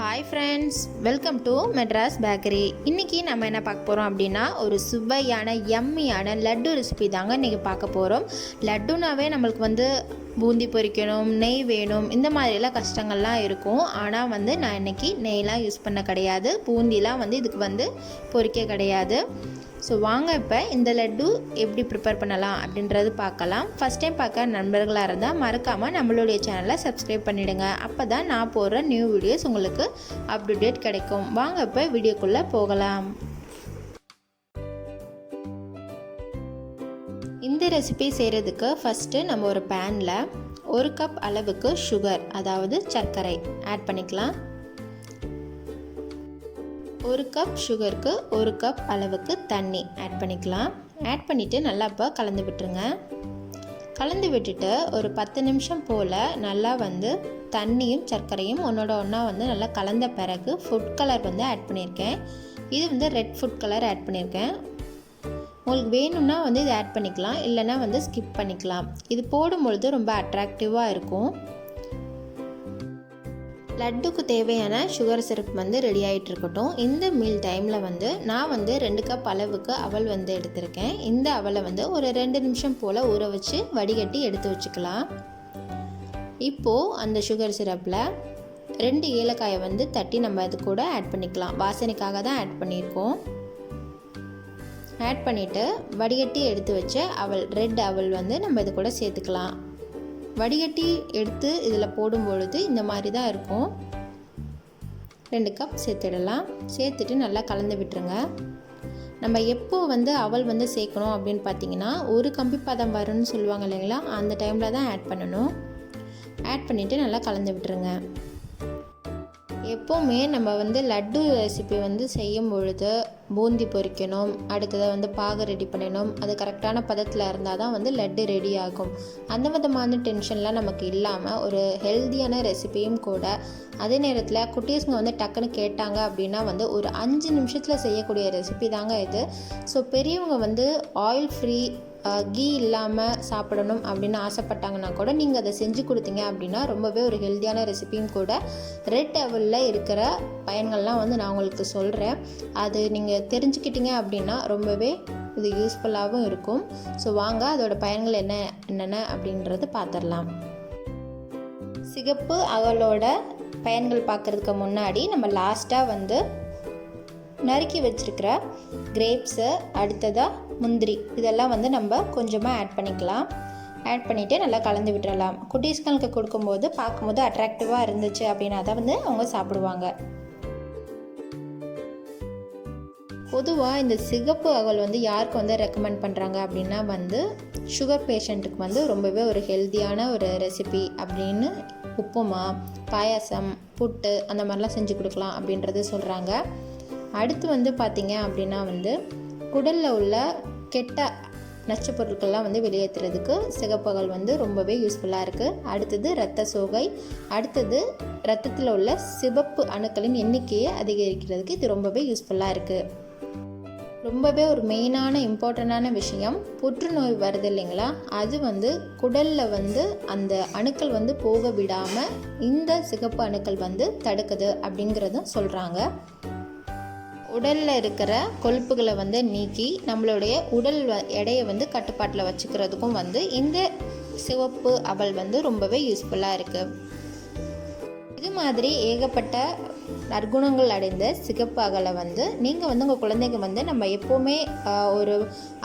Hi friends, welcome to Madras bakery. இன்றைக்கி நம்ம என்ன பார்க்க போகிறோம் அப்படின்னா, ஒரு சுவையான யம்மியான லட்டு ரெசிபி தாங்க இன்றைக்கி பார்க்க போகிறோம். லட்டுனாவே நம்மளுக்கு பூந்தி பொரிக்கணும், நெய் வேணும், இந்த மாதிரிலாம் கஷ்டங்கள்லாம் இருக்கும். ஆனால் நான் இன்றைக்கி நெய்லாம் யூஸ் பண்ண கிடையாது, பூந்திலாம் இதுக்கு பொரிக்க கிடையாது. ஸோ வாங்க இப்போ இந்த லட்டு எப்படி ப்ரிப்பேர் பண்ணலாம் அப்படின்றது பார்க்கலாம். ஃபஸ்ட் டைம் பார்க்க நண்பர்களாக இருந்தால் மறக்காமல் நம்மளுடைய சேனலை சப்ஸ்கிரைப் பண்ணிவிடுங்க. அப்போ தான் நான் போடுற நியூ வீடியோஸ் உங்களுக்கு அப்டேட் கிடைக்கும். வாங்க இப்போ வீடியோக்குள்ளே போகலாம். இந்த ரெசிபி செய்கிறதுக்கு ஃபஸ்ட்டு நம்ம ஒரு பேனில் 1 கப் அளவுக்கு சுகர், அதாவது சர்க்கரை ஆட் பண்ணிக்கலாம். 1 கப் சுகருக்கு 1 கப் அளவுக்கு தண்ணி ஆட் பண்ணிக்கலாம். ஆட் பண்ணிவிட்டு நல்லா இப்போ கலந்து விட்டுருங்க. கலந்து விட்டுட்டு ஒரு 10 நிமிஷம் போல் நல்லா தண்ணியும் சர்க்கரையும் ஒன்றோட ஒன்றா நல்லா கலந்த பிறகு ஃபுட் கலர் ஆட் பண்ணியிருக்கேன். இது ரெட் ஃபுட் கலர் ஆட் பண்ணியிருக்கேன். உங்களுக்கு வேணும்னா இது ஆட் பண்ணிக்கலாம், இல்லைனா ஸ்கிப் பண்ணிக்கலாம். இது போடும்பொழுது ரொம்ப அட்ராக்டிவாக இருக்கும். லட்டுக்கு தேவையான சுகர் சிரப் ரெடி ஆகிட்டு இருக்கட்டும். இந்த மீல் டைமில் நான் 2 கப் அளவுக்கு அவல் எடுத்திருக்கேன். இந்த அவலை ஒரு 2 நிமிஷம் போல் ஊற வச்சு வடிகட்டி எடுத்து வச்சுக்கலாம். இப்போது அந்த சுகர் சிரப்பில் 2 ஏலக்காயை தட்டி நம்ம அது கூட ஆட் பண்ணிக்கலாம். வாசனைக்காக தான் ஆட் பண்ணியிருக்கோம். ஆட் பண்ணிவிட்டு வடிகட்டி எடுத்து வச்ச அவல், ரெட் அவல் நம்ம இது கூட சேர்த்துக்கலாம். வடிகட்டி எடுத்து இதில் போடும் பொழுது இந்த மாதிரி தான் இருக்கும். 2 கப் சேர்த்துடலாம். சேர்த்துட்டு நல்லா கலந்து விட்டுருங்க. நம்ம எப்போ அவல் சேர்க்கணும் அப்படின்னு பார்த்தீங்கன்னா, ஒரு கம்பி பதம் வரும்னு சொல்லுவாங்க இல்லைங்களா, அந்த டைமில் தான் ஆட் பண்ணணும். ஆட் பண்ணிவிட்டு நல்லா கலந்து விட்டுருங்க. எப்போவுமே நம்ம லட்டு ரெசிபி செய்யும் பொழுது பூந்தி பொரிக்கணும், அடுத்ததை பாகு ரெடி பண்ணணும், அது கரெக்டான பதத்தில் இருந்தால் தான் லட்டு ரெடி ஆகும். அந்த விதமான டென்ஷன்லாம் நமக்கு இல்லாமல் ஒரு ஹெல்த்தியான ரெசிபியும் கூட. அதே நேரத்தில் குட்டீஸ்ங்க டக்குன்னு கேட்டாங்க அப்படின்னா ஒரு 5 நிமிஷத்தில் செய்யக்கூடிய ரெசிபி தாங்க இது. ஸோ பெரியவங்க ஆயில் ஃப்ரீ, கீ இல்லாமல் சாப்பிடணும் அப்படின்னு ஆசைப்பட்டாங்கன்னா கூட நீங்கள் அதை செஞ்சு கொடுத்தீங்க அப்படின்னா ரொம்பவே ஒரு ஹெல்த்தியான ரெசிபியும் கூட. ரெட் அவலில் இருக்கிற பயன்கள்லாம் நான் உங்களுக்கு சொல்கிறேன். அது நீங்கள் தெரிஞ்சுக்கிட்டீங்க அப்படின்னா ரொம்பவே இது யூஸ்ஃபுல்லாகவும் இருக்கும். ஸோ வாங்க அதோட பயன்கள் என்னென்ன அப்படின்றது பார்த்துடலாம். சிகப்பு அவலோட பயன்கள் பார்க்குறதுக்கு முன்னாடி நம்ம லாஸ்ட்டாக நறுக்கி வச்சுருக்கிற கிரேப்ஸு, அடுத்ததாக முந்திரி, இதெல்லாம் நம்ம கொஞ்சமாக ஆட் பண்ணிக்கலாம். ஆட் பண்ணிவிட்டு நல்லா கலந்து விட்டுறலாம். குட்டீஸ்களுக்கு கொடுக்கும்போது பார்க்கும்போது அட்ராக்டிவாக இருந்துச்சு அப்படின்னா தான் அவங்க சாப்பிடுவாங்க. பொதுவாக இந்த சிகப்பு அவல் யாருக்கு ரெக்கமெண்ட் பண்ணுறாங்க அப்படின்னா சுகர் பேஷண்ட்டுக்கு ரொம்பவே ஒரு ஹெல்த்தியான ஒரு ரெசிபி அப்படின்னு உப்புமா, பாயாசம், புட்டு அந்த மாதிரிலாம் செஞ்சு கொடுக்கலாம் அப்படின்றது சொல்கிறாங்க. அடுத்து பார்த்திங்க அப்படின்னா குடலில் உள்ள கெட்ட நச்சு பொருட்கள்லாம் வெளியேற்றுறதுக்கு சிகப்பகல் ரொம்பவே யூஸ்ஃபுல்லாக இருக்குது. அடுத்தது இரத்த சோகை, அடுத்தது இரத்தத்தில் உள்ள சிவப்பு அணுக்களின் எண்ணிக்கையை அதிகரிக்கிறதுக்கு இது ரொம்பவே யூஸ்ஃபுல்லாக இருக்குது. ரொம்பவே ஒரு மெயினான இம்பார்ட்டண்டான விஷயம், புற்றுநோய் வருது இல்லைங்களா, அது குடலில் அந்த அணுக்கள் போக விடாமல் இந்த சிகப்பு அணுக்கள் தடுக்குது அப்படிங்கிறதும் சொல்கிறாங்க. உடலில் இருக்கிற கொழுப்புகளை நீக்கி நம்மளுடைய உடல் எடையை கட்டுப்பாட்டில் வச்சுக்கிறதுக்கும் இந்த சிவப்பு அவல் ரொம்பவே யூஸ்ஃபுல்லாக இருக்குது. இது மாதிரி ஏகப்பட்ட நற்குணங்கள் அடைந்த சிகப்பு அவலை நீங்கள் உங்கள் குழந்தைங்க நம்ம எப்போவுமே ஒரு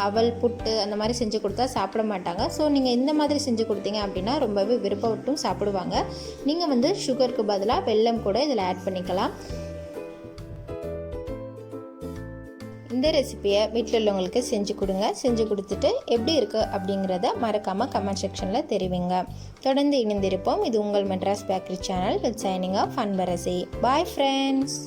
அவல், புட்டு அந்த மாதிரி செஞ்சு கொடுத்தா சாப்பிட மாட்டாங்க. ஸோ நீங்கள் இந்த மாதிரி செஞ்சு கொடுத்தீங்க அப்படின்னா ரொம்பவே விருப்பப்பட்டும் சாப்பிடுவாங்க. நீங்கள் சுகருக்கு பதிலாக வெல்லம் கூட இதில் ஆட் பண்ணிக்கலாம். இந்த ரெசிபியை வீட்டில் உள்ளவங்களுக்கு செஞ்சு கொடுங்க. செஞ்சு கொடுத்துட்டு எப்படி இருக்குது அப்படிங்கிறத மறக்காமல் கமெண்ட் செக்ஷனில் தெரிவிங்க. தொடர்ந்து இணைந்திருப்போம். இது உங்கள் Madras bakery channel with signing off Anbarasi. Bye friends.